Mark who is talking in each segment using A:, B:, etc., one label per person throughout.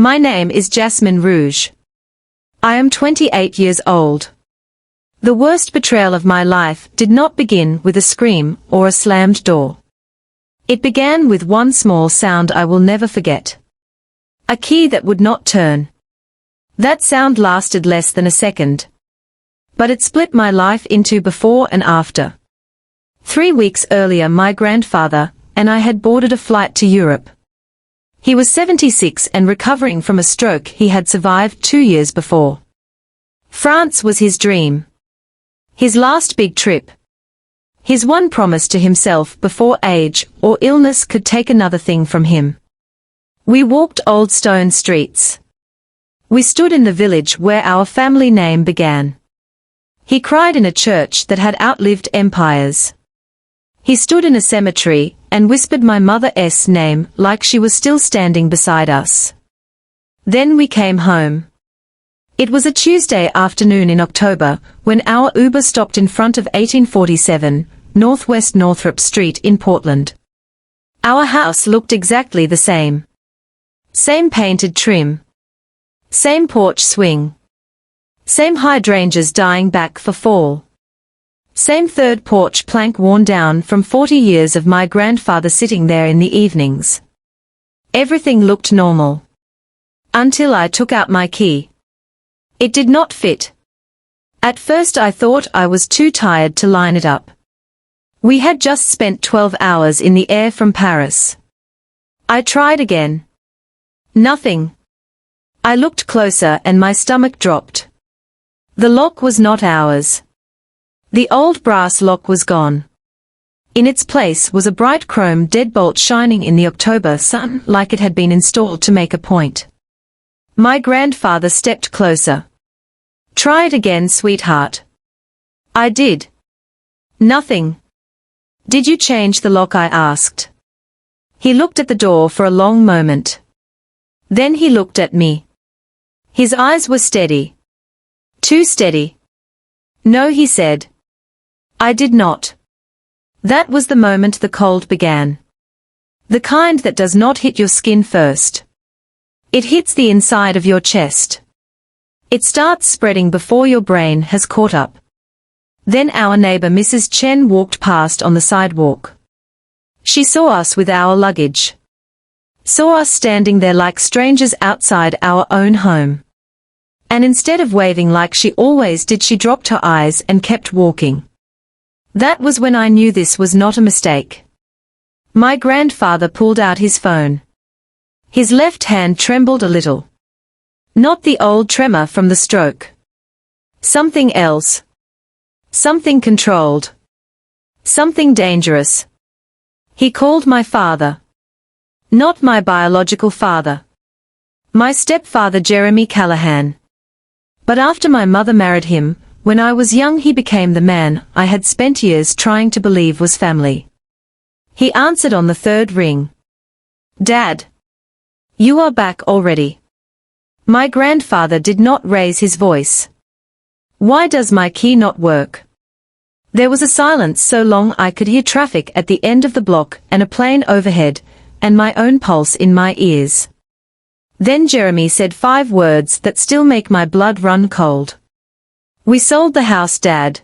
A: My name is Jasmine Rouge. I am 28 years old. The worst betrayal of my life did not begin with a scream or a slammed door. It began with one small sound I will never forget. A key that would not turn. That sound lasted less than a second. But it split my life into before and after. 3 weeks earlier my grandfather and I had boarded a flight to Europe. He was 76 and recovering from a stroke he had survived 2 years before. France was his dream. His last big trip. His one promise to himself before age or illness could take another thing from him. We walked old stone streets. We stood in the village where our family name began. He cried in a church that had outlived empires. He stood in a cemetery and whispered my mother's name like she was still standing beside us. Then we came home. It was a Tuesday afternoon in October when our Uber stopped in front of 1847 Northwest Northrop Street in Portland. Our house looked exactly the same. Same painted trim. Same porch swing. Same hydrangeas dying back for fall. Same third porch plank worn down from 40 years of my grandfather sitting there in the evenings. Everything looked normal. Until I took out my key. It did not fit. At first I thought I was too tired to line it up. We had just spent 12 hours in the air from Paris. I tried again. Nothing. I looked closer and my stomach dropped. The lock was not ours. The old brass lock was gone. In its place was a bright chrome deadbolt shining in the October sun like it had been installed to make a point. My grandfather stepped closer. Try it again, sweetheart. I did. Nothing. Did you change the lock? I asked. He looked at the door for a long moment. Then he looked at me. His eyes were steady. Too steady. No, he said. I did not. That was the moment the cold began. The kind that does not hit your skin first. It hits the inside of your chest. It starts spreading before your brain has caught up. Then our neighbor Mrs. Chen walked past on the sidewalk. She saw us with our luggage. Saw us standing there like strangers outside our own home. And instead of waving like she always did, she dropped her eyes and kept walking. That was when I knew this was not a mistake. My grandfather pulled out his phone. His left hand trembled a little. Not the old tremor from the stroke. Something else. Something controlled. Something dangerous. He called my father. Not my biological father. My stepfather Jeremy Callahan. But after my mother married him, when I was young he became the man I had spent years trying to believe was family. He answered on the third ring. Dad. You are back already. My grandfather did not raise his voice. Why does my key not work? There was a silence so long I could hear traffic at the end of the block and a plane overhead, and my own pulse in my ears. Then Jeremy said 5 words that still make my blood run cold. We sold the house, Dad.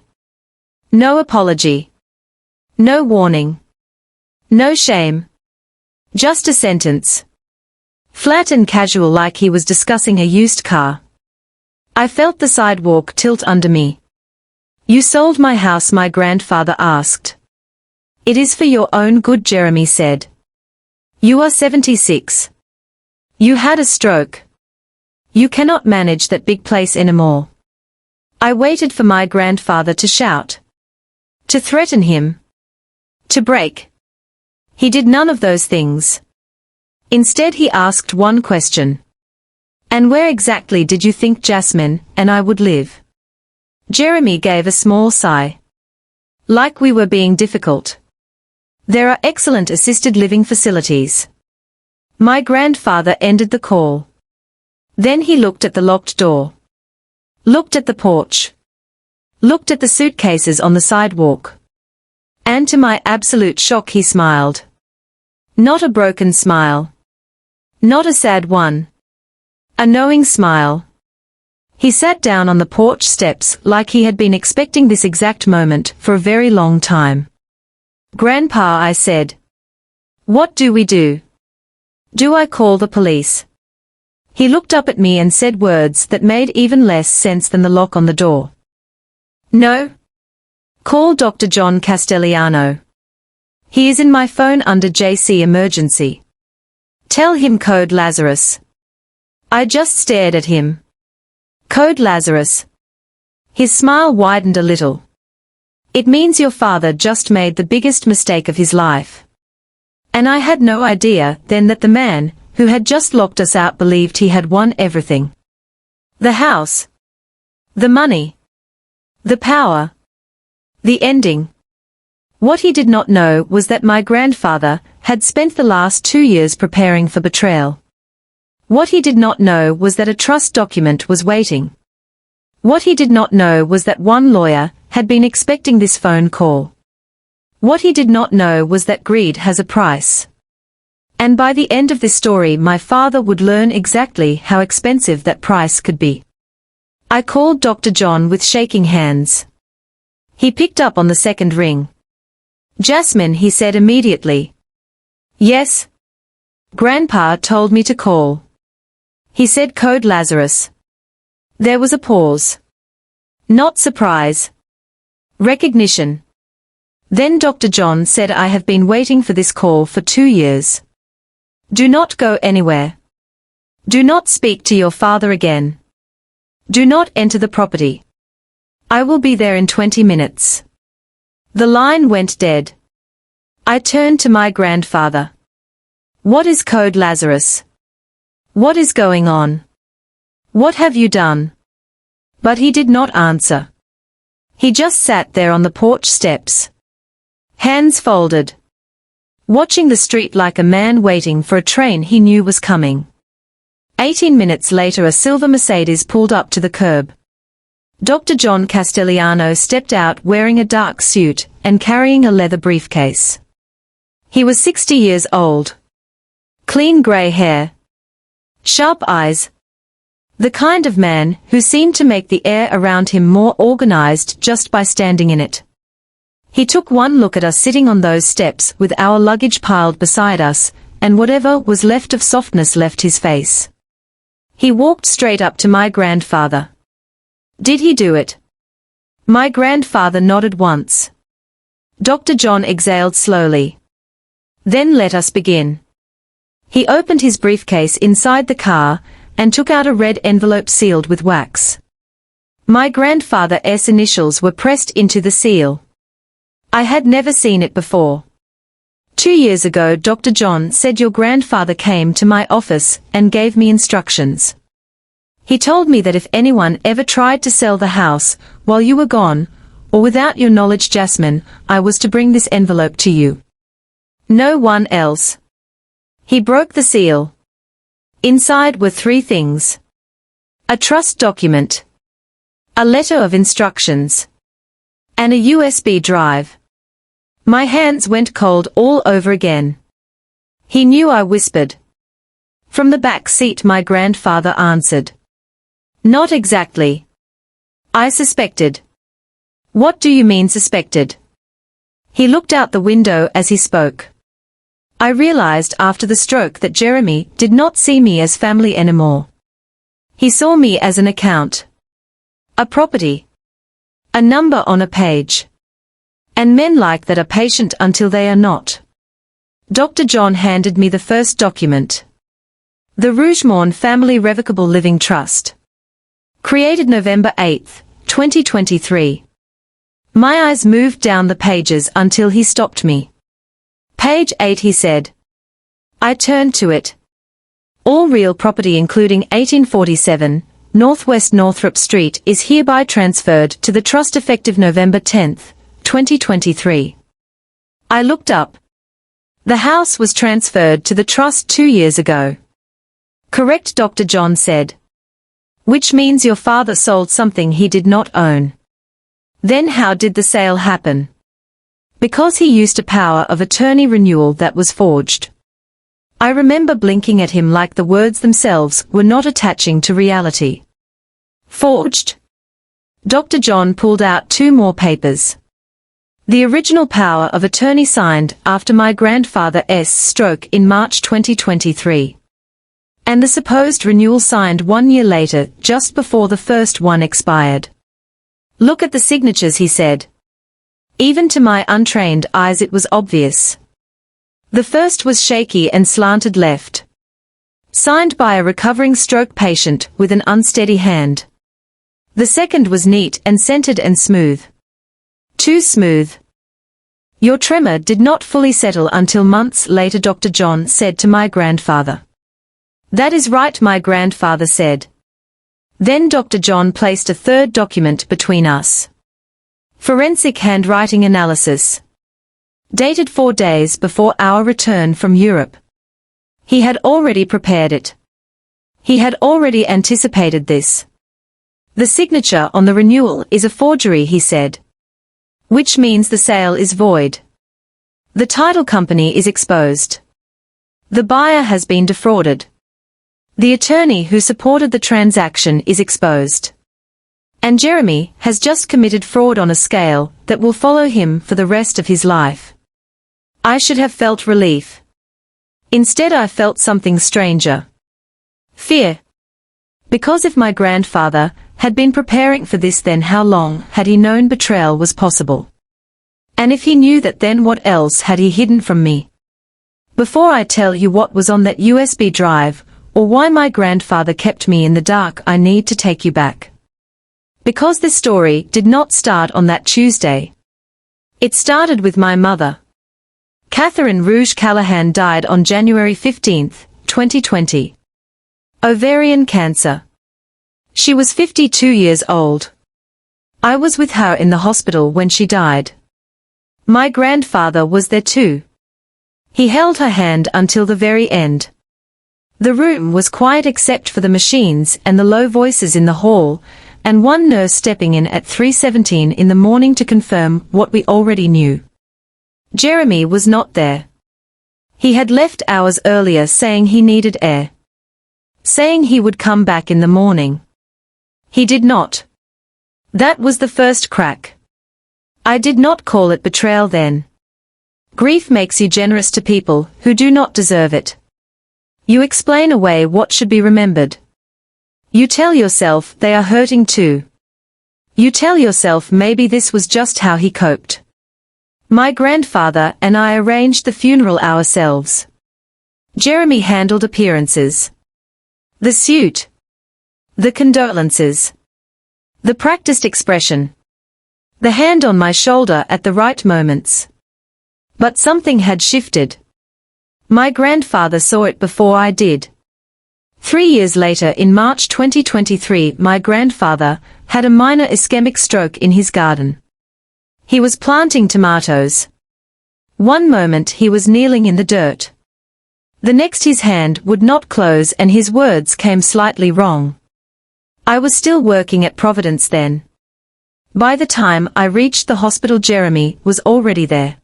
A: No apology. No warning. No shame. Just a sentence. Flat and casual like he was discussing a used car. I felt the sidewalk tilt under me. You sold my house, my grandfather asked. It is for your own good, Jeremy said. You are 76. You had a stroke. You cannot manage that big place anymore. I waited for my grandfather to shout. To threaten him. To break. He did none of those things. Instead he asked one question. And where exactly did you think Jasmine and I would live? Jeremy gave a small sigh. Like we were being difficult. There are excellent assisted living facilities. My grandfather ended the call. Then he looked at the locked door. Looked at the porch. Looked at the suitcases on the sidewalk. And to my absolute shock he smiled. Not a broken smile. Not a sad one. A knowing smile. He sat down on the porch steps like he had been expecting this exact moment for a very long time. "Grandpa," I said. "What do we do? Do I call the police?" He looked up at me and said words that made even less sense than the lock on the door. "No. Call Dr. John Castellano. He is in my phone under JC Emergency. Tell him code Lazarus." I just stared at him. Code Lazarus. His smile widened a little. "It means your father just made the biggest mistake of his life." And I had no idea then that the man who had just locked us out believed he had won everything. The house. The money. The power. The ending. What he did not know was that my grandfather had spent the last 2 years preparing for betrayal. What he did not know was that a trust document was waiting. What he did not know was that one lawyer had been expecting this phone call. What he did not know was that greed has a price. And by the end of this story my father would learn exactly how expensive that price could be. I called Dr. John with shaking hands. He picked up on the second ring. "Jasmine," he said immediately. "Yes?" "Grandpa told me to call. He said code Lazarus." There was a pause. Not surprise. Recognition. Then Dr. John said, "I have been waiting for this call for 2 years. Do not go anywhere. Do not speak to your father again. Do not enter the property. I will be there in 20 minutes. The line went dead. I turned to my grandfather. "What is code Lazarus? What is going on? What have you done?" But he did not answer. He just sat there on the porch steps. Hands folded. Watching the street like a man waiting for a train he knew was coming. 18 minutes later a silver Mercedes pulled up to the curb. Dr. John Castellano stepped out wearing a dark suit and carrying a leather briefcase. He was 60 years old. Clean gray hair. Sharp eyes. The kind of man who seemed to make the air around him more organized just by standing in it. He took one look at us sitting on those steps with our luggage piled beside us, and whatever was left of softness left his face. He walked straight up to my grandfather. "Did he do it?" My grandfather nodded once. Dr. John exhaled slowly. "Then let us begin." He opened his briefcase inside the car and took out a red envelope sealed with wax. My grandfather's initials were pressed into the seal. I had never seen it before. 2 years ago Dr. John said your grandfather came to my office and gave me instructions. He told me that if anyone ever tried to sell the house while you were gone, or without your knowledge, Jasmine, I was to bring this envelope to you. No one else. He broke the seal. Inside were 3 things. A trust document. A letter of instructions. And a USB drive. My hands went cold all over again. He knew, I whispered. From the back seat my grandfather answered. Not exactly. I suspected. What do you mean suspected? He looked out the window as he spoke. I realized after the stroke that Jeremy did not see me as family anymore. He saw me as an account. A property. A number on a page. And men like that are patient until they are not. Dr. John handed me the first document. The Rougemont Family Revocable Living Trust. Created November 8, 2023. My eyes moved down the pages until he stopped me. Page 8, he said. I turned to it. All real property including 1847, Northwest Northrop Street is hereby transferred to the trust effective November 10, 2023. I looked up. The house was transferred to the trust 2 years ago. Correct, Dr. John said. Which means your father sold something he did not own. Then how did the sale happen? Because he used a power of attorney renewal that was forged. I remember blinking at him like the words themselves were not attaching to reality. Forged? Dr. John pulled out 2 more papers. The original power of attorney signed after my grandfather's stroke in March 2023. And the supposed renewal signed 1 year later, just before the first one expired. Look at the signatures, he said. Even to my untrained eyes it was obvious. The first was shaky and slanted left. Signed by a recovering stroke patient with an unsteady hand. The second was neat and centered and smooth. Too smooth. Your tremor did not fully settle until months later, Dr. John said to my grandfather. That is right, my grandfather said. Then Dr. John placed a third document between us. Forensic handwriting analysis. Dated 4 days before our return from Europe. He had already prepared it. He had already anticipated this. The signature on the renewal is a forgery, he said. Which means the sale is void. The title company is exposed. The buyer has been defrauded. The attorney who supported the transaction is exposed. And Jeremy has just committed fraud on a scale that will follow him for the rest of his life. I should have felt relief. Instead I felt something stranger. Fear. Because if my grandfather had been preparing for this, then how long had he known betrayal was possible? And if he knew that, then what else had he hidden from me? Before I tell you what was on that USB drive, or why my grandfather kept me in the dark, I need to take you back. Because this story did not start on that Tuesday. It started with my mother. Catherine Rouge Callahan died on January 15, 2020. Ovarian cancer. She was 52 years old. I was with her in the hospital when she died. My grandfather was there too. He held her hand until the very end. The room was quiet except for the machines and the low voices in the hall, and one nurse stepping in at 3:17 in the morning to confirm what we already knew. Jeremy was not there. He had left hours earlier saying he needed air. Saying he would come back in the morning. He did not. That was the first crack. I did not call it betrayal then. Grief makes you generous to people who do not deserve it. You explain away what should be remembered. You tell yourself they are hurting too. You tell yourself maybe this was just how he coped. My grandfather and I arranged the funeral ourselves. Jeremy handled appearances. The suit. The condolences. The practiced expression. The hand on my shoulder at the right moments. But something had shifted. My grandfather saw it before I did. 3 years later, in March 2023, my grandfather had a minor ischemic stroke in his garden. He was planting tomatoes. One moment he was kneeling in the dirt. The next his hand would not close and his words came slightly wrong. I was still working at Providence then. By the time I reached the hospital, Jeremy was already there.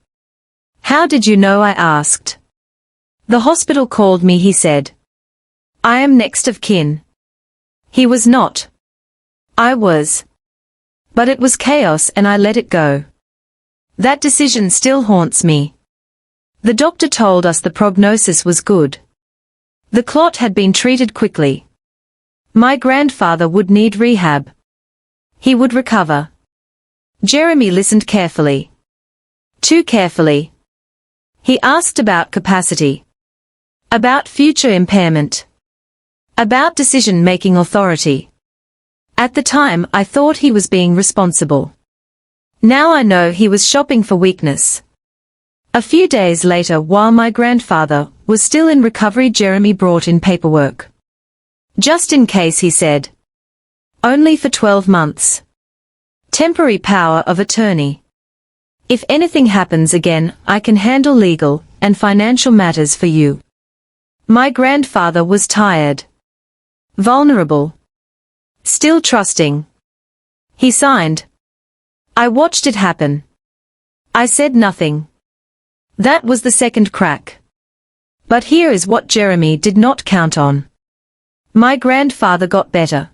A: How did you know? I asked. The hospital called me, he said. I am next of kin. He was not. I was. But it was chaos and I let it go. That decision still haunts me. The doctor told us the prognosis was good. The clot had been treated quickly. My grandfather would need rehab. He would recover. Jeremy listened carefully. Too carefully. He asked about capacity. About future impairment. About decision-making authority. At the time I thought he was being responsible. Now I know he was shopping for weakness. A few days later, while my grandfather was still in recovery, Jeremy brought in paperwork. Just in case, he said. Only for 12 months. Temporary power of attorney. If anything happens again, I can handle legal and financial matters for you. My grandfather was tired. Vulnerable. Still trusting. He signed. I watched it happen. I said nothing. That was the second crack. But here is what Jeremy did not count on. My grandfather got better.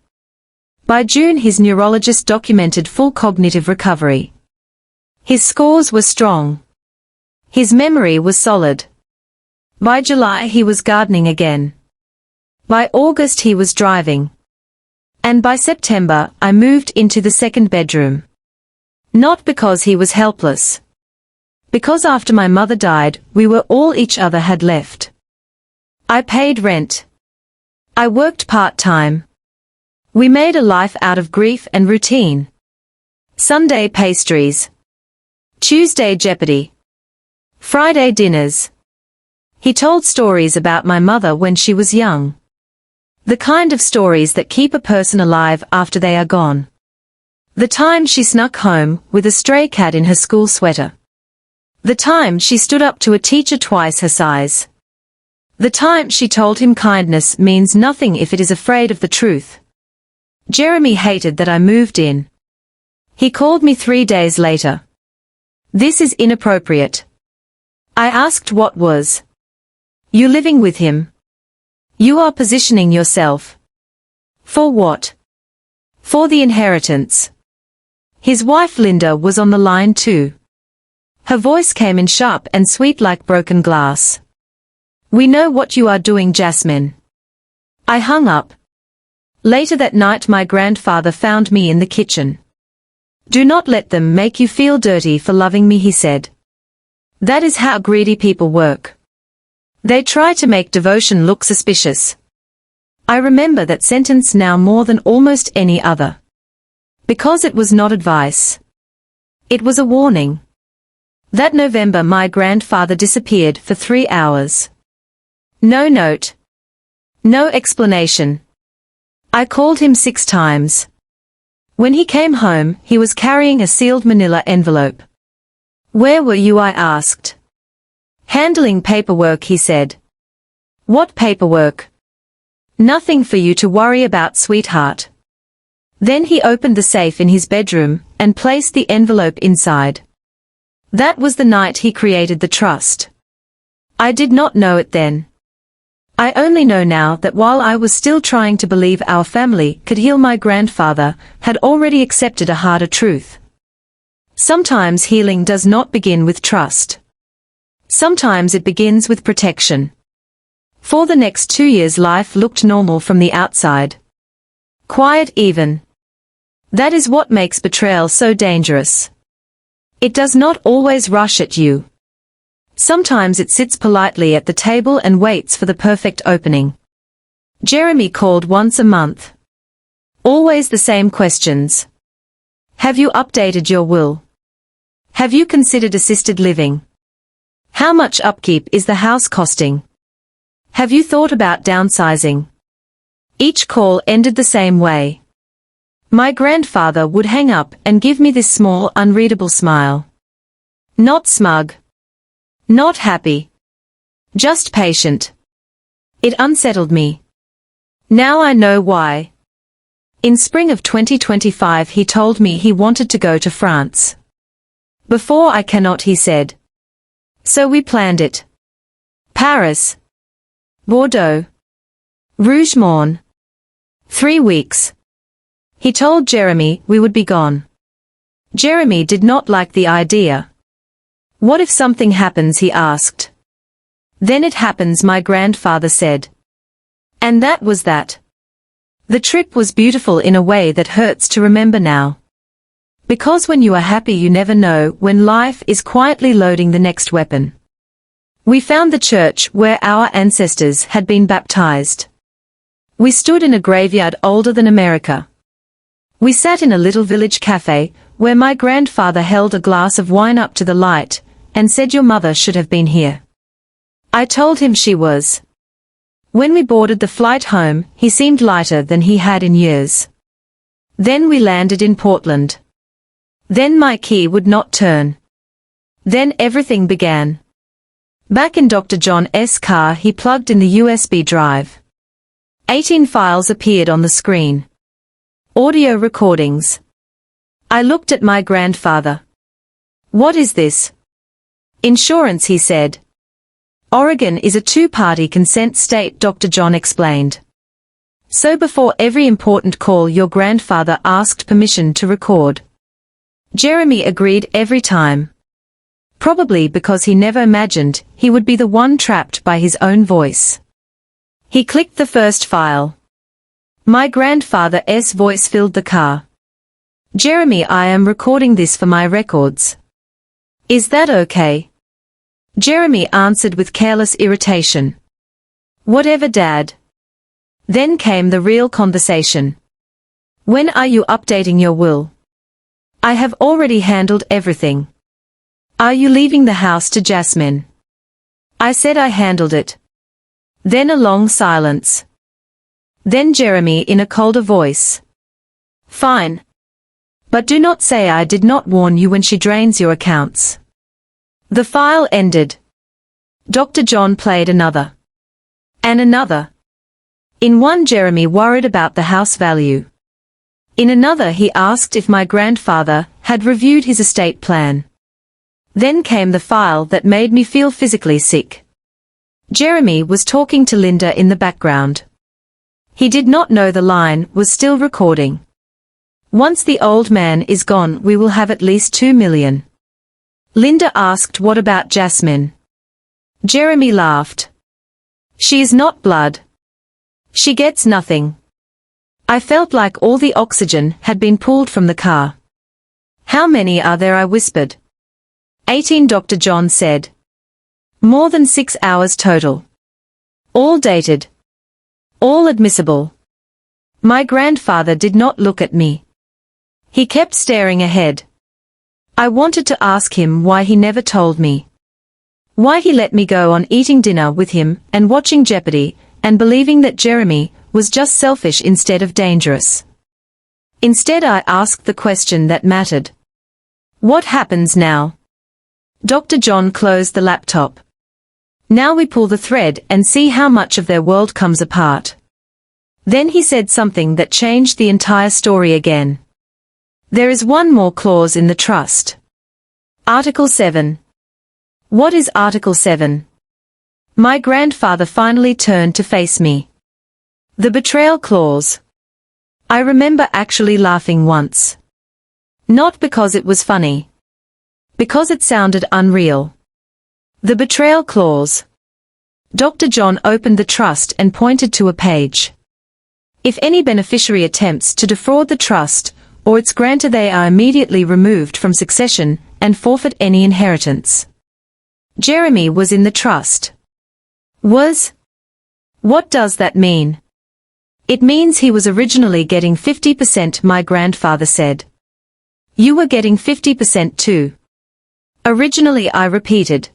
A: By June his neurologist documented full cognitive recovery. His scores were strong. His memory was solid. By July he was gardening again. By August he was driving. And by September I moved into the second bedroom. Not because he was helpless. Because after my mother died, we were all each other had left. I paid rent. I worked part-time. We made a life out of grief and routine. Sunday pastries. Tuesday Jeopardy. Friday dinners. He told stories about my mother when she was young. The kind of stories that keep a person alive after they are gone. The time she snuck home with a stray cat in her school sweater. The time she stood up to a teacher twice her size. The time she told him kindness means nothing if it is afraid of the truth. Jeremy hated that I moved in. He called me 3 days later. This is inappropriate. I asked what was. You living with him? You are positioning yourself. For what? For the inheritance. His wife Linda was on the line too. Her voice came in sharp and sweet like broken glass. We know what you are doing, Jasmine. I hung up. Later that night my grandfather found me in the kitchen. Do not let them make you feel dirty for loving me, he said. That is how greedy people work. They try to make devotion look suspicious. I remember that sentence now more than almost any other. Because it was not advice. It was a warning. That November my grandfather disappeared for 3 hours. No note. No explanation. I called him 6 times. When he came home, he was carrying a sealed manila envelope. Where were you? I asked. Handling paperwork, he said. What paperwork? Nothing for you to worry about, sweetheart. Then he opened the safe in his bedroom and placed the envelope inside. That was the night he created the trust. I did not know it then. I only know now that while I was still trying to believe our family could heal, my grandfather had already accepted a harder truth. Sometimes healing does not begin with trust. Sometimes it begins with protection. For the next 2 years life looked normal from the outside. Quiet even. That is what makes betrayal so dangerous. It does not always rush at you. Sometimes it sits politely at the table and waits for the perfect opening. Jeremy called once a month. Always the same questions. Have you updated your will? Have you considered assisted living? How much upkeep is the house costing? Have you thought about downsizing? Each call ended the same way. My grandfather would hang up and give me this small, unreadable smile. Not smug. Not happy. Just patient. It unsettled me. Now I know why. In spring of 2025 he told me he wanted to go to France. Before I cannot, he said. So we planned it. Paris. Bordeaux. Rougemont. 3 weeks. He told Jeremy we would be gone. Jeremy did not like the idea. What if something happens, he asked. Then it happens, my grandfather said. And that was that. The trip was beautiful in a way that hurts to remember now. Because when you are happy you never know when life is quietly loading the next weapon. We found the church where our ancestors had been baptized. We stood in a graveyard older than America. We sat in a little village cafe, where my grandfather held a glass of wine up to the light, and said, your mother should have been here. I told him she was. When we boarded the flight home, he seemed lighter than he had in years. Then we landed in Portland. Then my key would not turn. Then everything began. Back in Dr. John's car he plugged in the USB drive. 18 files appeared on the screen. Audio recordings. I looked at my grandfather. What is this? Insurance, he said. Oregon is a two-party consent state, Dr. John explained. So before every important call your grandfather asked permission to record. Jeremy agreed every time. Probably because he never imagined he would be the one trapped by his own voice. He clicked the first file. My grandfather's voice filled the car. Jeremy, I am recording this for my records. Is that okay? Jeremy answered with careless irritation. Whatever, Dad. Then came the real conversation. When are you updating your will? I have already handled everything. Are you leaving the house to Jasmine? I said I handled it. Then a long silence. Then Jeremy in a colder voice. Fine. But do not say I did not warn you when she drains your accounts. The file ended. Dr. John played another. And another. In one, Jeremy worried about the house value. In another, he asked if my grandfather had reviewed his estate plan. Then came the file that made me feel physically sick. Jeremy was talking to Linda in the background. He did not know the line was still recording. Once the old man is gone, we will have at least 2 million. Linda asked, what about Jasmine? Jeremy laughed. She is not blood. She gets nothing. I felt like all the oxygen had been pulled from the car. How many are there? I whispered. 18, Dr. John said. More than 6 hours total. All dated. All admissible. My grandfather did not look at me. He kept staring ahead. I wanted to ask him why he never told me. Why he let me go on eating dinner with him and watching Jeopardy and believing that Jeremy was just selfish instead of dangerous. Instead, I asked the question that mattered. What happens now? Dr. John closed the laptop. Now we pull the thread and see how much of their world comes apart. Then he said something that changed the entire story again. There is one more clause in the trust. Article 7. What is Article 7? My grandfather finally turned to face me. The betrayal clause. I remember actually laughing once. Not because it was funny. Because it sounded unreal. The betrayal clause. Dr. John opened the trust and pointed to a page. If any beneficiary attempts to defraud the trust, or its grantor, they are immediately removed from succession and forfeit any inheritance. Jeremy was in the trust. Was? What does that mean? It means he was originally getting 50%, my grandfather said. You were getting 50% too. Originally, I repeated.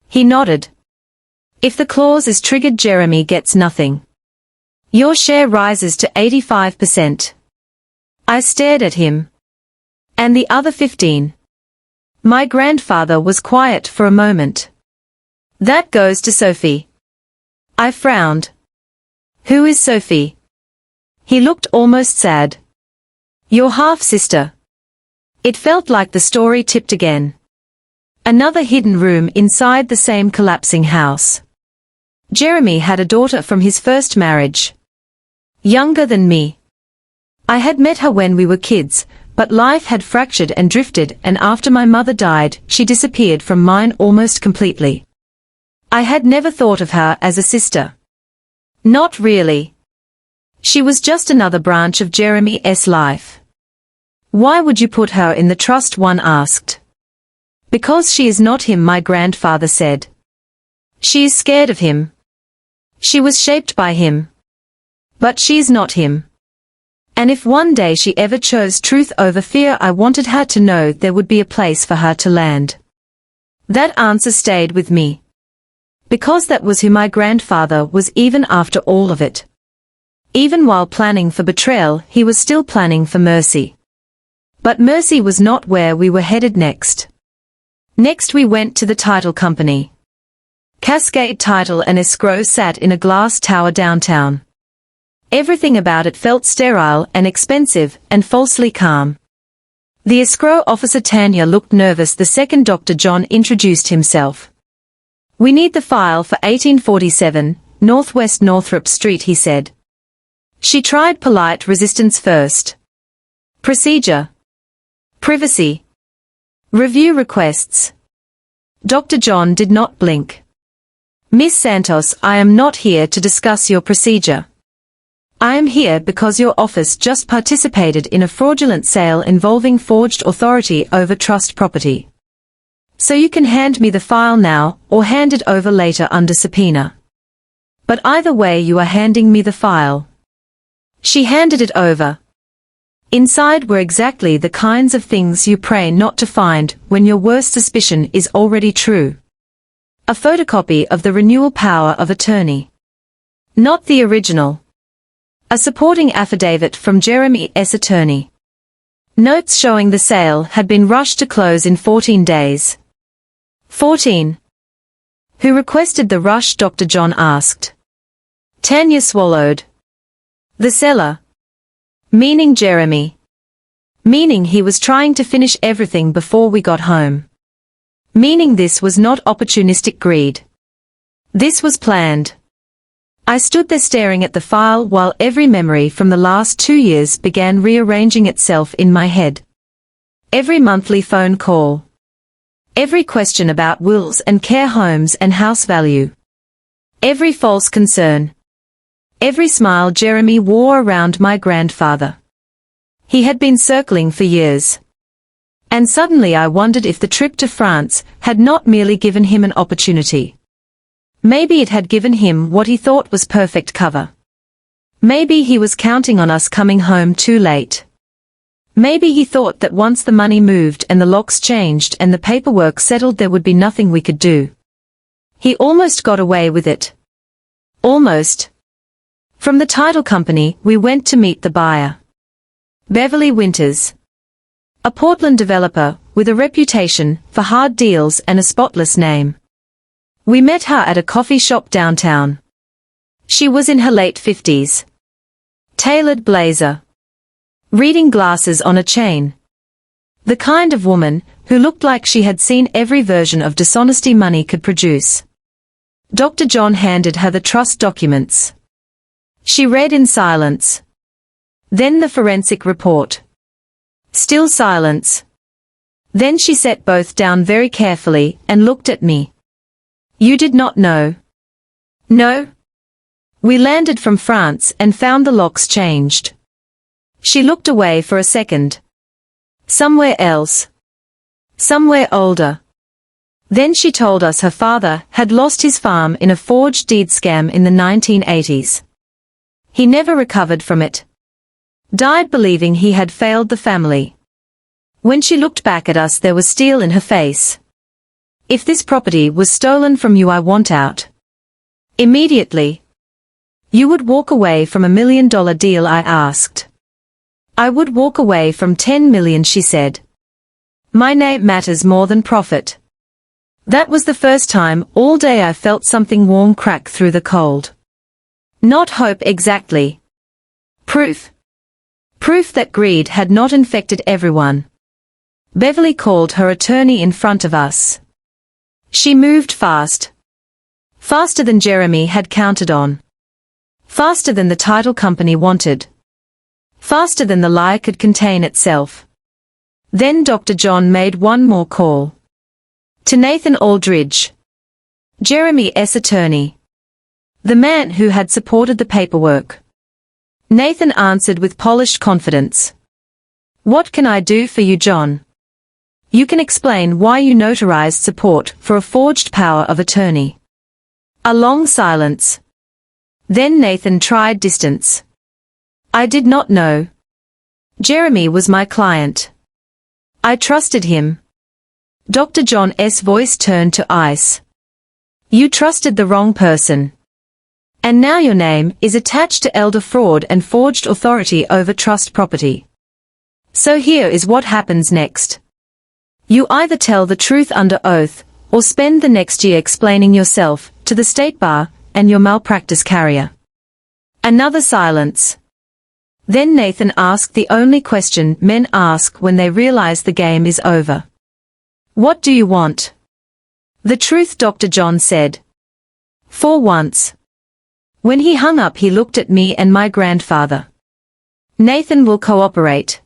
A: He nodded. If the clause is triggered, Jeremy gets nothing. Your share rises to 85%. I stared at him. And the other 15? My grandfather was quiet for a moment. That goes to Sophie. I frowned. Who is Sophie? He looked almost sad. Your half-sister. It felt like the story tipped again. Another hidden room inside the same collapsing house. Jeremy had a daughter from his first marriage. Younger than me. I had met her when we were kids, but life had fractured and drifted, and after my mother died, she disappeared from mine almost completely. I had never thought of her as a sister. Not really. She was just another branch of Jeremy's life. Why would you put her in the trust? One asked. Because she is not him, my grandfather said. She is scared of him. She was shaped by him. But she is not him. And if one day she ever chose truth over fear, I wanted her to know there would be a place for her to land. That answer stayed with me. Because that was who my grandfather was even after all of it. Even while planning for betrayal, he was still planning for mercy. But mercy was not where we were headed next. Next we went to the title company. Cascade Title and Escrow sat in a glass tower downtown. Everything about it felt sterile and expensive and falsely calm. The escrow officer Tanya looked nervous the second Dr. John introduced himself. We need the file for 1847, Northwest Northrop Street, he said. She tried polite resistance first. Procedure. Privacy. Review requests. Dr. John did not blink. Miss Santos, I am not here to discuss your procedure. I am here because your office just participated in a fraudulent sale involving forged authority over trust property. So you can hand me the file now, or hand it over later under subpoena. But either way you are handing me the file. She handed it over. Inside were exactly the kinds of things you pray not to find when your worst suspicion is already true. A photocopy of the renewal power of attorney. Not the original. A supporting affidavit from Jeremy S. attorney. Notes showing the sale had been rushed to close in 14 days. 14. Who requested the rush? Dr. John asked. Tanya swallowed. The seller. Meaning Jeremy. Meaning he was trying to finish everything before we got home. Meaning this was not opportunistic greed. This was planned. I stood there staring at the file while every memory from the last 2 years began rearranging itself in my head. Every monthly phone call. Every question about wills and care homes and house value. Every false concern. Every smile Jeremy wore around my grandfather. He had been circling for years. And suddenly I wondered if the trip to France had not merely given him an opportunity. Maybe it had given him what he thought was perfect cover. Maybe he was counting on us coming home too late. Maybe he thought that once the money moved and the locks changed and the paperwork settled there would be nothing we could do. He almost got away with it. Almost. From the title company we went to meet the buyer. Beverly Winters. A Portland developer with a reputation for hard deals and a spotless name. We met her at a coffee shop downtown. She was in her late 50s. Tailored blazer. Reading glasses on a chain. The kind of woman who looked like she had seen every version of dishonesty money could produce. Dr. John handed her the trust documents. She read in silence. Then the forensic report. Still silence. Then she set both down very carefully and looked at me. You did not know? No? We landed from France and found the locks changed. She looked away for a second. Somewhere else. Somewhere older. Then she told us her father had lost his farm in a forged deed scam in the 1980s. He never recovered from it. Died believing he had failed the family. When she looked back at us there was steel in her face. If this property was stolen from you I want out. Immediately. You would walk away from $1 million deal I asked. I would walk away from 10 million she said. My name matters more than profit. That was the first time all day I felt something warm crack through the cold. Not hope exactly. Proof. Proof that greed had not infected everyone. Beverly called her attorney in front of us. She moved fast. Faster than Jeremy had counted on. Faster than the title company wanted. Faster than the lie could contain itself. Then Dr. John made one more call. To Nathan Aldridge. Jeremy S. attorney. The man who had supported the paperwork. Nathan answered with polished confidence. What can I do for you, John? You can explain why you notarized support for a forged power of attorney. A long silence. Then Nathan tried distance. I did not know. Jeremy was my client. I trusted him. Dr. John's voice turned to ice. You trusted the wrong person. And now your name is attached to elder fraud and forged authority over trust property. So here is what happens next. You either tell the truth under oath, or spend the next year explaining yourself to the state bar and your malpractice carrier. Another silence. Then Nathan asked the only question men ask when they realize the game is over. What do you want? The truth, Dr. John said. For once. When he hung up, he looked at me and my grandfather. Nathan will cooperate.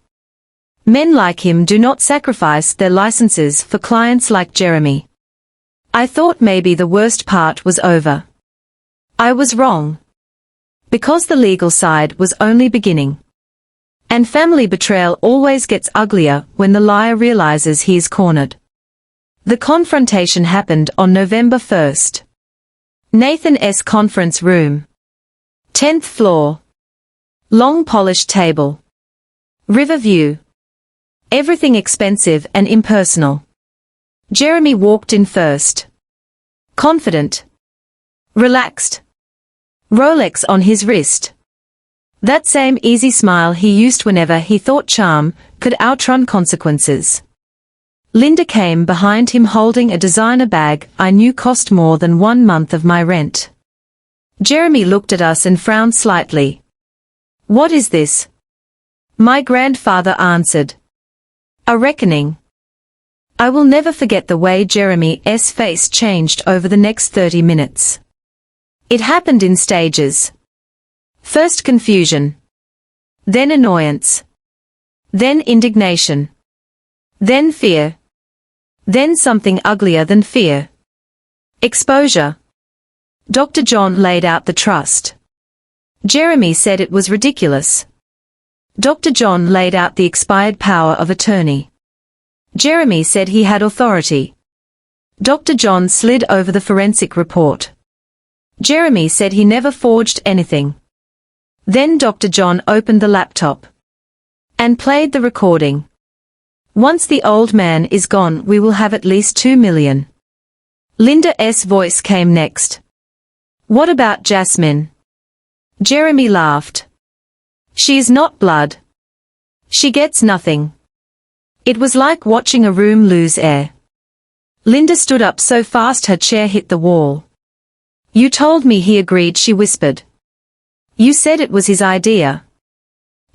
A: Men like him do not sacrifice their licenses for clients like Jeremy. I thought maybe the worst part was over. I was wrong. Because the legal side was only beginning. And family betrayal always gets uglier when the liar realizes he is cornered. The confrontation happened on November 1st. Nathan's conference room. 10th floor. Long polished table. River view. Everything expensive and impersonal. Jeremy walked in first. Confident. Relaxed. Rolex on his wrist. That same easy smile he used whenever he thought charm could outrun consequences. Linda came behind him holding a designer bag I knew cost more than 1 month of my rent. Jeremy looked at us and frowned slightly. What is this? My grandfather answered. A reckoning. I will never forget the way Jeremy's face changed over the next 30 minutes. It happened in stages. First confusion. Then annoyance. Then indignation. Then fear. Then something uglier than fear. Exposure. Dr. John laid out the trust. Jeremy said it was ridiculous. Dr. John laid out the expired power of attorney. Jeremy said he had authority. Dr. John slid over the forensic report. Jeremy said he never forged anything. Then Dr. John opened the laptop and played the recording. Once the old man is gone, we will have at least 2 million. Linda's voice came next. What about Jasmine? Jeremy laughed. She is not blood. She gets nothing. It was like watching a room lose air. Linda stood up so fast her chair hit the wall. You told me he agreed, she whispered. You said it was his idea.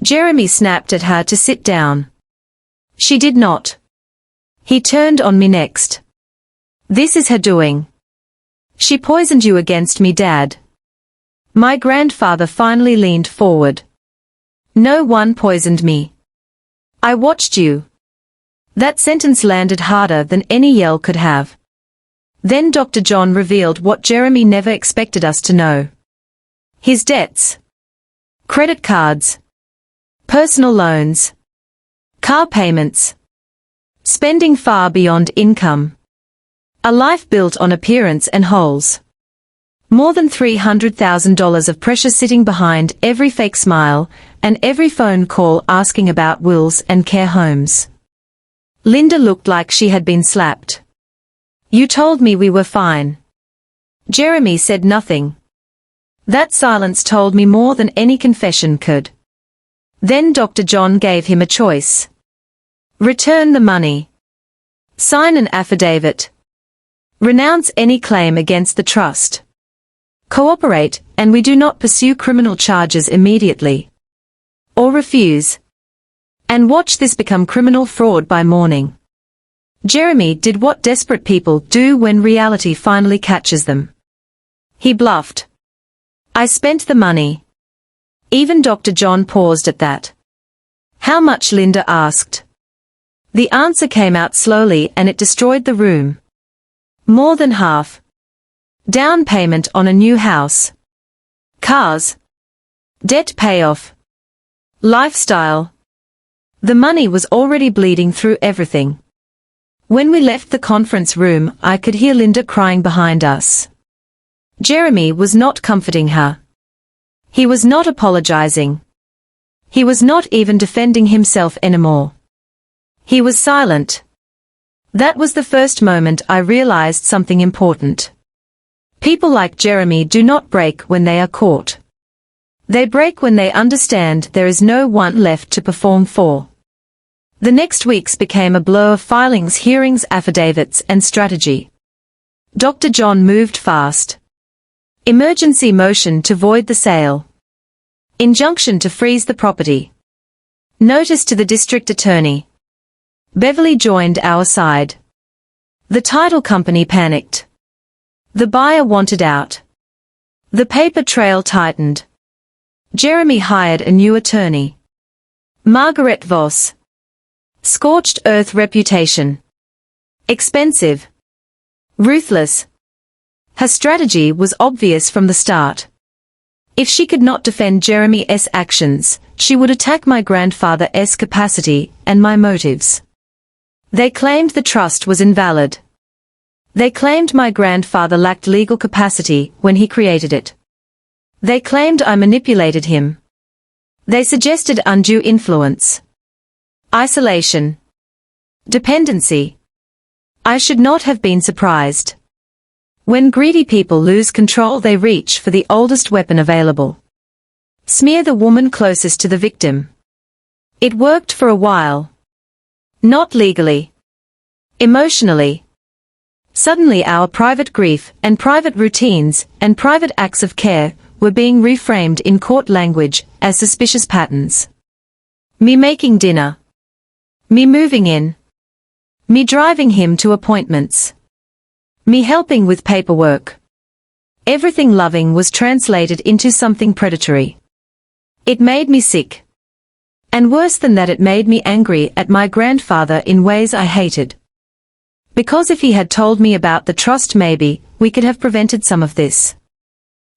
A: Jeremy snapped at her to sit down. She did not. He turned on me next. This is her doing. She poisoned you against me, Dad. My grandfather finally leaned forward. No one poisoned me. I watched you. That sentence landed harder than any yell could have. Then Dr. John revealed what Jeremy never expected us to know. His debts. Credit cards. Personal loans. Car payments. Spending far beyond income. A life built on appearance and holes. More than $300,000 of pressure sitting behind every fake smile, and every phone call asking about wills and care homes. Linda looked like she had been slapped. You told me we were fine. Jeremy said nothing. That silence told me more than any confession could. Then Dr. John gave him a choice. Return the money. Sign an affidavit. Renounce any claim against the trust. Cooperate, and we do not pursue criminal charges immediately. Or refuse. And watch this become criminal fraud by morning. Jeremy did what desperate people do when reality finally catches them. He bluffed. I spent the money. Even Dr. John paused at that. How much? Linda asked. The answer came out slowly and it destroyed the room. More than half. Down payment on a new house. Cars. Debt payoff. Lifestyle. The money was already bleeding through everything. When we left the conference room, I could hear Linda crying behind us. Jeremy was not comforting her. He was not apologizing. He was not even defending himself anymore. He was silent. That was the first moment I realized something important. People like Jeremy do not break when they are caught. They break when they understand there is no one left to perform for. The next weeks became a blur of filings, hearings, affidavits, and strategy. Dr. John moved fast. Emergency motion to void the sale. Injunction to freeze the property. Notice to the district attorney. Beverly joined our side. The title company panicked. The buyer wanted out. The paper trail tightened. Jeremy hired a new attorney. Margaret Voss. Scorched earth reputation. Expensive. Ruthless. Her strategy was obvious from the start. If she could not defend Jeremy's actions, she would attack my grandfather's capacity and my motives. They claimed the trust was invalid. They claimed my grandfather lacked legal capacity when he created it. They claimed I manipulated him. They suggested undue influence. Isolation. Dependency. I should not have been surprised. When greedy people lose control, they reach for the oldest weapon available. Smear the woman closest to the victim. It worked for a while. Not legally. Emotionally. Suddenly our private grief and private routines and private acts of care were being reframed in court language as suspicious patterns. Me making dinner. Me moving in. Me driving him to appointments. Me helping with paperwork. Everything loving was translated into something predatory. It made me sick. And worse than that, it made me angry at my grandfather in ways I hated. Because if he had told me about the trust, maybe we could have prevented some of this.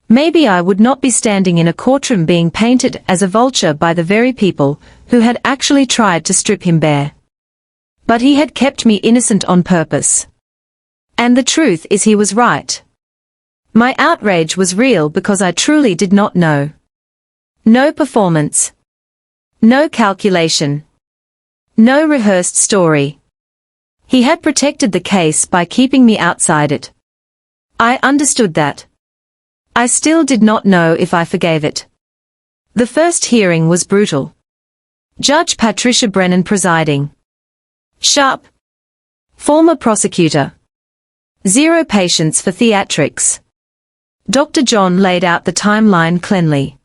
A: Maybe I would not be standing in a courtroom being painted as a vulture by the very people who had actually tried to strip him bare. But he had kept me innocent on purpose. And the truth is, he was right. My outrage was real because I truly did not know. No performance. No calculation. No rehearsed story. He had protected the case by keeping me outside it. I understood that. I still did not know if I forgave it. The first hearing was brutal. Judge Patricia Brennan presiding. Sharp. Former prosecutor. Zero patience for theatrics. Dr. John laid out the timeline cleanly.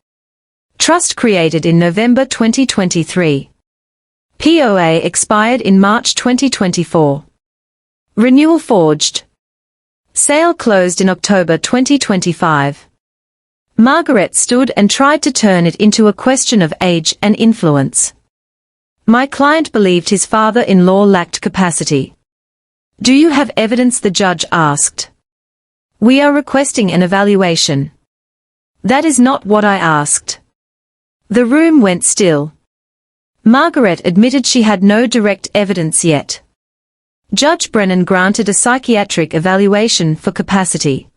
A: Trust created in November 2023. POA expired in March 2024. Renewal forged. Sale closed in October 2025. Margaret stood and tried to turn it into a question of age and influence. My client believed his father-in-law lacked capacity. Do you have evidence? The judge asked. We are requesting an evaluation. That is not what I asked. The room went still. Margaret admitted she had no direct evidence yet. Judge Brennan granted a psychiatric evaluation for capacity.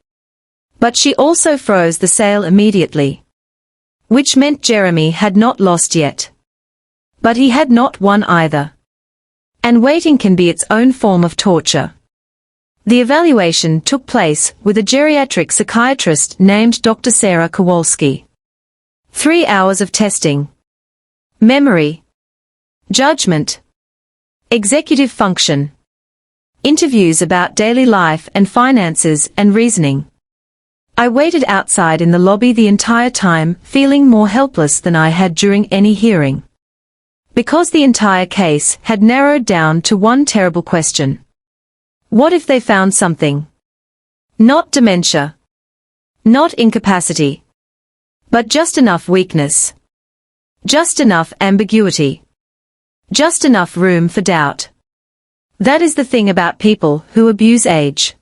A: But she also froze the sale immediately. Which meant Jeremy had not lost yet. But he had not won either. And waiting can be its own form of torture. The evaluation took place with a geriatric psychiatrist named Dr. Sarah Kowalski. 3 hours of testing. Memory. Judgment. Executive function. Interviews about daily life and finances and reasoning. I waited outside in the lobby the entire time, feeling more helpless than I had during any hearing. Because the entire case had narrowed down to one terrible question. What if they found something? Not dementia. Not incapacity. But just enough weakness. Just enough ambiguity. Just enough room for doubt. That is the thing about people who abuse age.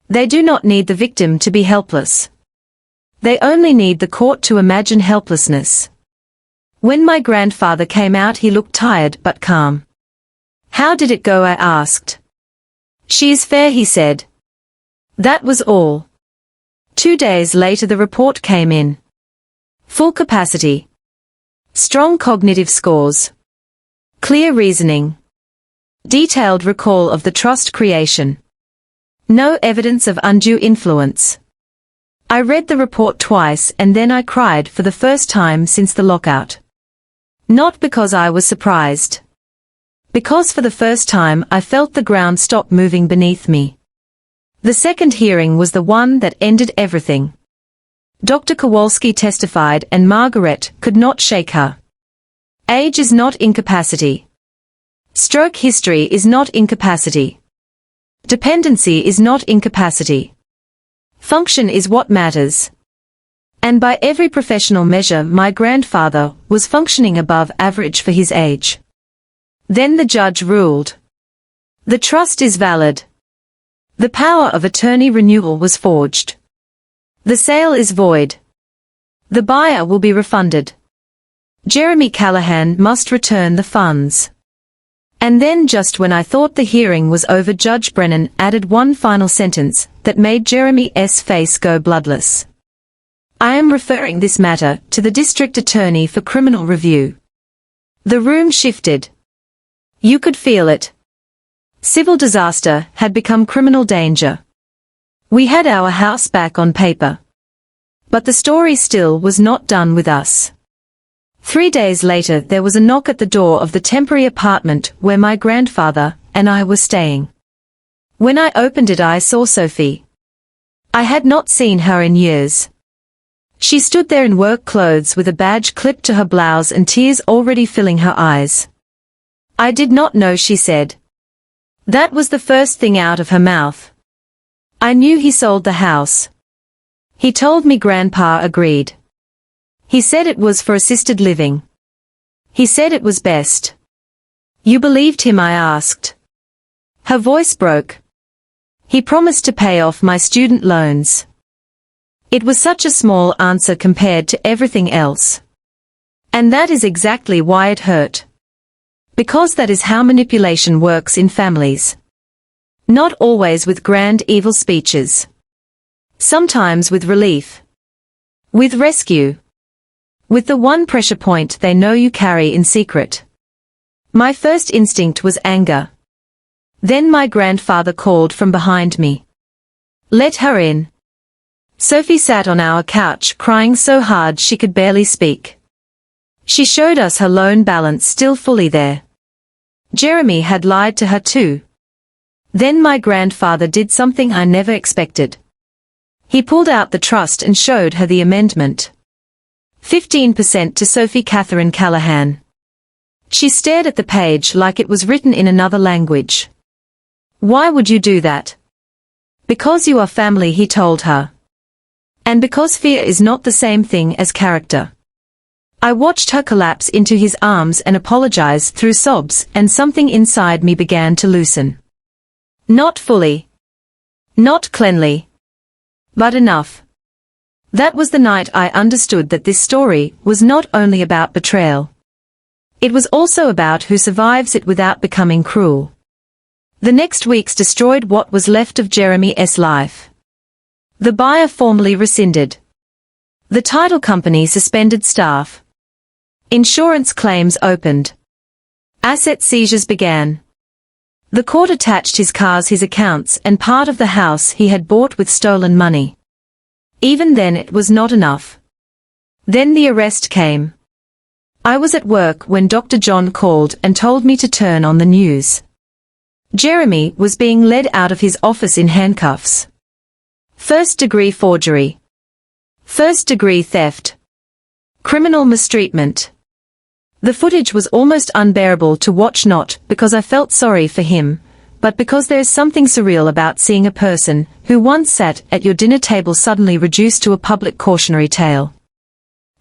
A: They do not need the victim to be helpless. They only need the court to imagine helplessness. When my grandfather came out, he looked tired but calm. How did it go? I asked. She is fair, he said. That was all. 2 days later the report came in. Full capacity. Strong cognitive scores. Clear reasoning. Detailed recall of the trust creation. No evidence of undue influence. I read the report twice and then I cried for the first time since the lockout. Not because I was surprised. Because for the first time I felt the ground stop moving beneath me. The second hearing was the one that ended everything. Dr. Kowalski testified and Margaret could not shake her. Age is not incapacity. Stroke history is not incapacity. Dependency is not incapacity. Function is what matters. And by every professional measure, my grandfather was functioning above average for his age. Then the judge ruled. The trust is valid. The power of attorney renewal was forged. The sale is void. The buyer will be refunded. Jeremy Callahan must return the funds. And then, just when I thought the hearing was over, Judge Brennan added one final sentence that made Jeremy's face go bloodless. I am referring this matter to the District Attorney for criminal review. The room shifted. You could feel it. Civil disaster had become criminal danger. We had our house back on paper. But the story still was not done with us. 3 days later there was a knock at the door of the temporary apartment where my grandfather and I were staying. When I opened it, I saw Sophie. I had not seen her in years. She stood there in work clothes with a badge clipped to her blouse and tears already filling her eyes. I did not know, she said. That was the first thing out of her mouth. I knew he sold the house. He told me Grandpa agreed. He said it was for assisted living. He said it was best. You believed him? I asked. Her voice broke. He promised to pay off my student loans. It was such a small answer compared to everything else. And that is exactly why it hurt. Because that is how manipulation works in families. Not always with grand evil speeches. Sometimes with relief. With rescue. With the one pressure point they know you carry in secret. My first instinct was anger. Then my grandfather called from behind me. Let her in. Sophie sat on our couch crying so hard she could barely speak. She showed us her loan balance still fully there. Jeremy had lied to her too. Then my grandfather did something I never expected. He pulled out the trust and showed her the amendment. 15% to Sophie Catherine Callahan. She stared at the page like it was written in another language. Why would you do that? Because you are family, he told her. And because fear is not the same thing as character. I watched her collapse into his arms and apologize through sobs, and something inside me began to loosen. Not fully. Not cleanly. But enough. That was the night I understood that this story was not only about betrayal. It was also about who survives it without becoming cruel. The next weeks destroyed what was left of Jeremy's life. The buyer formally rescinded. The title company suspended staff. Insurance claims opened. Asset seizures began. The court attached his cars, his accounts, and part of the house he had bought with stolen money. Even then it was not enough. Then the arrest came. I was at work when Dr. John called and told me to turn on the news. Jeremy was being led out of his office in handcuffs. First-degree forgery. First-degree theft. Criminal mistreatment. The footage was almost unbearable to watch, not because I felt sorry for him, but because there is something surreal about seeing a person who once sat at your dinner table suddenly reduced to a public cautionary tale.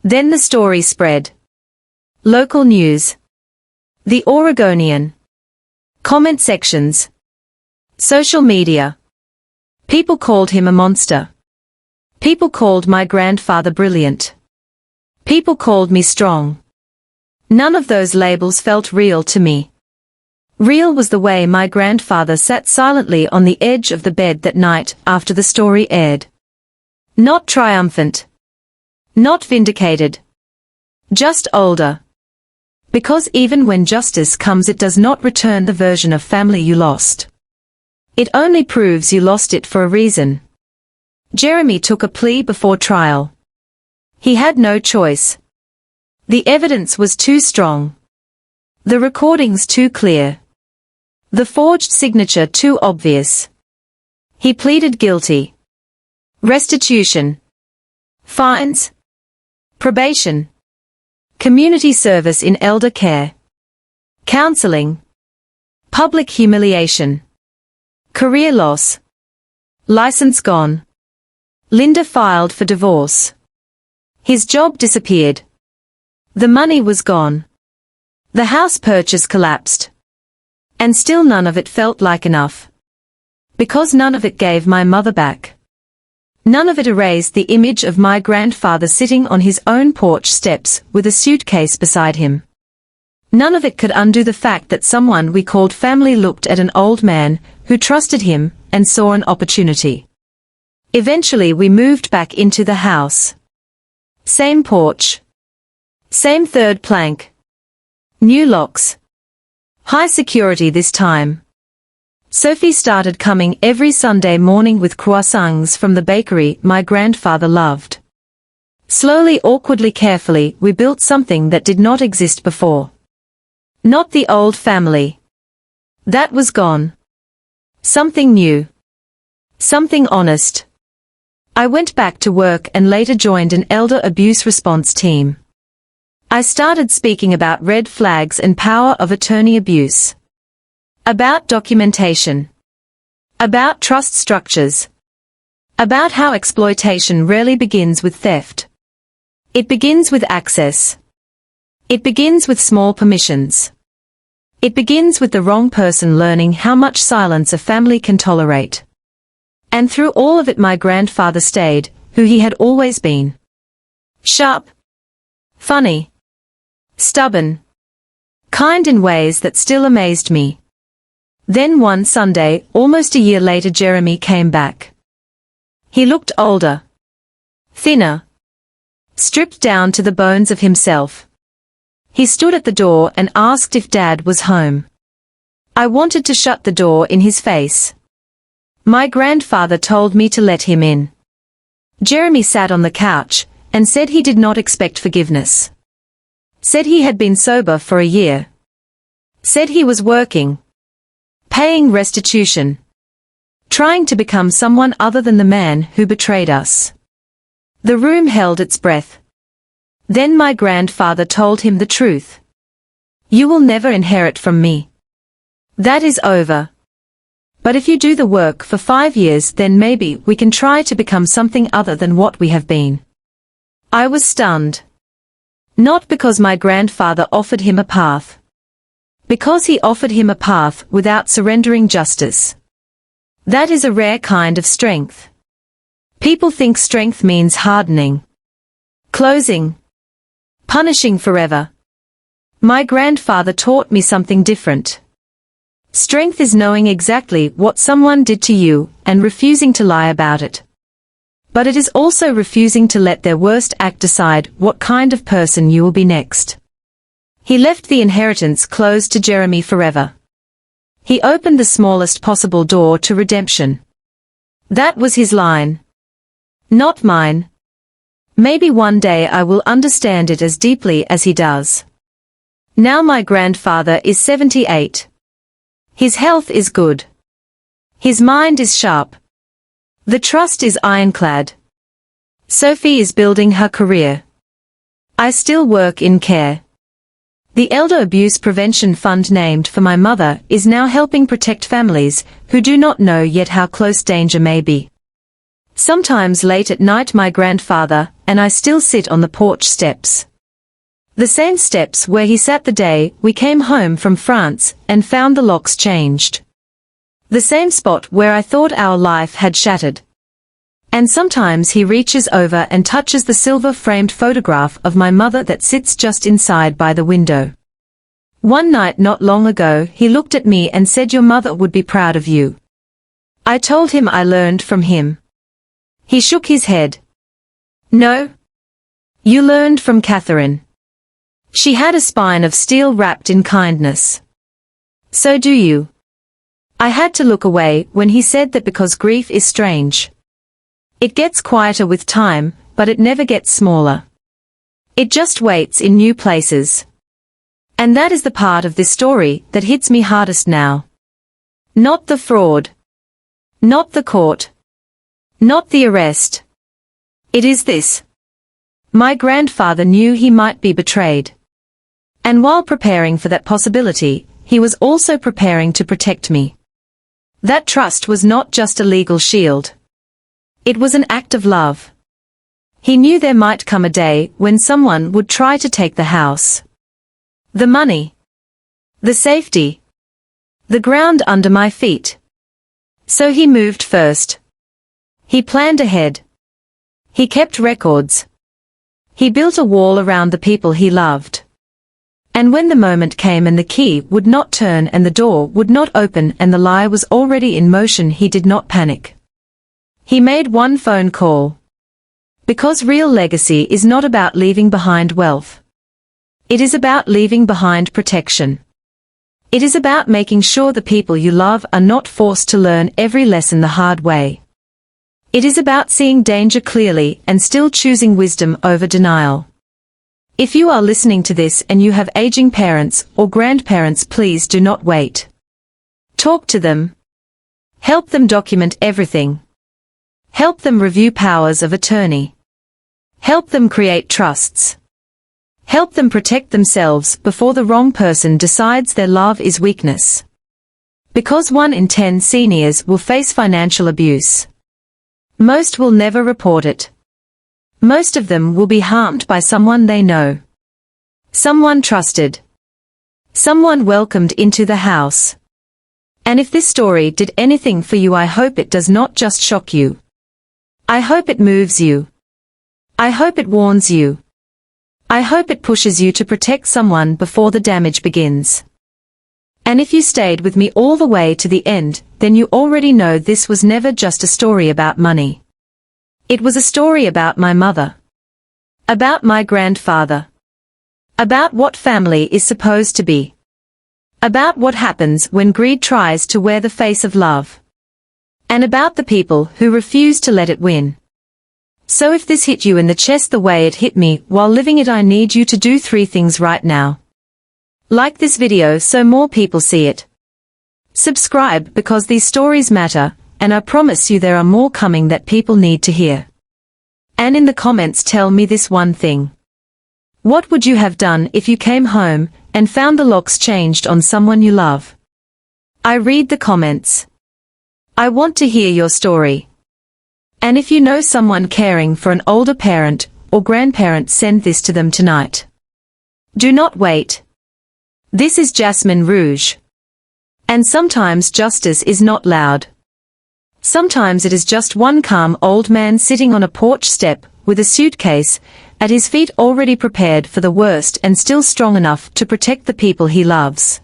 A: Then the story spread. Local news. The Oregonian. Comment sections. Social media. People called him a monster. People called my grandfather brilliant. People called me strong. None of those labels felt real to me. Real was the way my grandfather sat silently on the edge of the bed that night after the story aired. Not triumphant. Not vindicated. Just older. Because even when justice comes, it does not return the version of family you lost. It only proves you lost it for a reason. Jeremy took a plea before trial. He had no choice. The evidence was too strong. The recordings too clear. The forged signature too obvious. He pleaded guilty. Restitution. Fines. Probation. Community service in elder care. Counseling. Public humiliation. Career loss. License gone. Linda filed for divorce. His job disappeared. The money was gone. The house purchase collapsed. And still none of it felt like enough. Because none of it gave my mother back. None of it erased the image of my grandfather sitting on his own porch steps with a suitcase beside him. None of it could undo the fact that someone we called family looked at an old man who trusted him and saw an opportunity. Eventually we moved back into the house. Same porch. Same third plank. New locks. High security this time. Sophie started coming every Sunday morning with croissants from the bakery my grandfather loved. Slowly, awkwardly, carefully, we built something that did not exist before. Not the old family. That was gone. Something new. Something honest. I went back to work and later joined an elder abuse response team. I started speaking about red flags and power of attorney abuse. About documentation. About trust structures. About how exploitation rarely begins with theft. It begins with access. It begins with small permissions. It begins with the wrong person learning how much silence a family can tolerate. And through all of it my grandfather stayed, who he had always been. Sharp. Funny. Stubborn. Kind in ways that still amazed me. Then one Sunday, almost a year later, Jeremy came back. He looked older. Thinner. Stripped down to the bones of himself. He stood at the door and asked if Dad was home. I wanted to shut the door in his face. My grandfather told me to let him in. Jeremy sat on the couch and said he did not expect forgiveness. Said he had been sober for a year. Said he was working. Paying restitution. Trying to become someone other than the man who betrayed us. The room held its breath. Then my grandfather told him the truth. You will never inherit from me. That is over. But if you do the work for 5 years, then maybe we can try to become something other than what we have been. I was stunned. Not because my grandfather offered him a path. Because he offered him a path without surrendering justice. That is a rare kind of strength. People think strength means hardening. Closing. Punishing forever. My grandfather taught me something different. Strength is knowing exactly what someone did to you and refusing to lie about it. But it is also refusing to let their worst act decide what kind of person you will be next. He left the inheritance closed to Jeremy forever. He opened the smallest possible door to redemption. That was his line. Not mine. Maybe one day I will understand it as deeply as he does. Now my grandfather is 78. His health is good. His mind is sharp. The trust is ironclad. Sophie is building her career. I still work in care. The Elder Abuse Prevention Fund named for my mother is now helping protect families who do not know yet how close danger may be. Sometimes late at night my grandfather and I still sit on the porch steps. The same steps where he sat the day we came home from France and found the locks changed. The same spot where I thought our life had shattered. And sometimes he reaches over and touches the silver-framed photograph of my mother that sits just inside by the window. One night not long ago he looked at me and said, "Your mother would be proud of you." I told him I learned from him. He shook his head. "No. You learned from Catherine. She had a spine of steel wrapped in kindness. So do you." I had to look away when he said that because grief is strange. It gets quieter with time, but it never gets smaller. It just waits in new places. And that is the part of this story that hits me hardest now. Not the fraud. Not the court. Not the arrest. It is this. My grandfather knew he might be betrayed. And while preparing for that possibility, he was also preparing to protect me. That trust was not just a legal shield. It was an act of love. He knew there might come a day when someone would try to take the house. The money. The safety. The ground under my feet. So he moved first. He planned ahead. He kept records. He built a wall around the people he loved. And when the moment came and the key would not turn and the door would not open and the lie was already in motion, he did not panic. He made one phone call. Because real legacy is not about leaving behind wealth. It is about leaving behind protection. It is about making sure the people you love are not forced to learn every lesson the hard way. It is about seeing danger clearly and still choosing wisdom over denial. If you are listening to this and you have aging parents or grandparents, please do not wait. Talk to them. Help them document everything. Help them review powers of attorney. Help them create trusts. Help them protect themselves before the wrong person decides their love is weakness. Because 1 in 10 seniors will face financial abuse. Most will never report it. Most of them will be harmed by someone they know. Someone trusted. Someone welcomed into the house. And if this story did anything for you, I hope it does not just shock you. I hope it moves you. I hope it warns you. I hope it pushes you to protect someone before the damage begins. And if you stayed with me all the way to the end, then you already know this was never just a story about money. It was a story about my mother. About my grandfather. About what family is supposed to be. About what happens when greed tries to wear the face of love. And about the people who refuse to let it win. So if this hit you in the chest the way it hit me while living it, I need you to do 3 things right now. Like this video so more people see it. Subscribe because these stories matter, and I promise you there are more coming that people need to hear. And in the comments tell me this one thing. What would you have done if you came home and found the locks changed on someone you love? I read the comments. I want to hear your story. And if you know someone caring for an older parent or grandparent, send this to them tonight. Do not wait. This is Jasmine Rouge. And sometimes justice is not loud. Sometimes it is just one calm old man sitting on a porch step with a suitcase at his feet, already prepared for the worst and still strong enough to protect the people he loves.